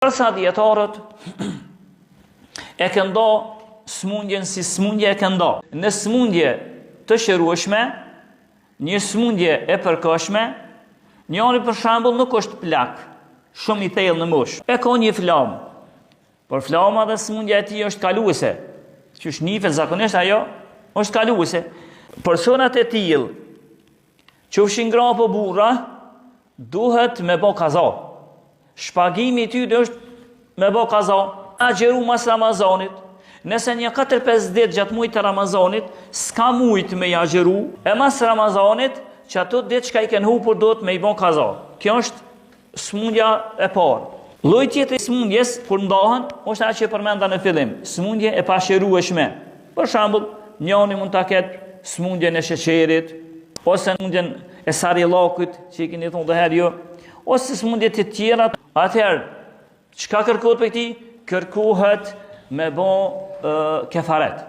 Përsa djetarët e këndo smundjen si smundje e këndo. Në smundje të shërueshme, një smundje e përkohshme, njëri për shembull nuk është plak, shumë i thellë në moshë. E ka një flamë, por flama dhe smundja e tij është kaluese. Qysh nifet zakonisht ajo është kaluese. Personat e tillë, qofshin gra apo burra, duhet me bë kaza. Shpagimi i tyre është me bë kaza, agjeru mas Ramazanit. Nëse një 4-5 ditë gjatë muajit të Ramazanit s'ka mujt me agjeru, e mas Ramazanit që ato ditë që i kanë hupur duhet me i bë kaza. Kjo është smundja e parë. Lloji tjetër i smundjes kur ndahen është ajo që përmenda në fillim, smundje e pashërueshme. Për shembull, njëri mund ta ketë smundjen e sheqerit, ose smundjen e sarjellakut, që i keni thonë dhe herë jo, ose smundje të tjera. Atëherë, çka kërkohet për ti? Kërkohet me bë kefaret.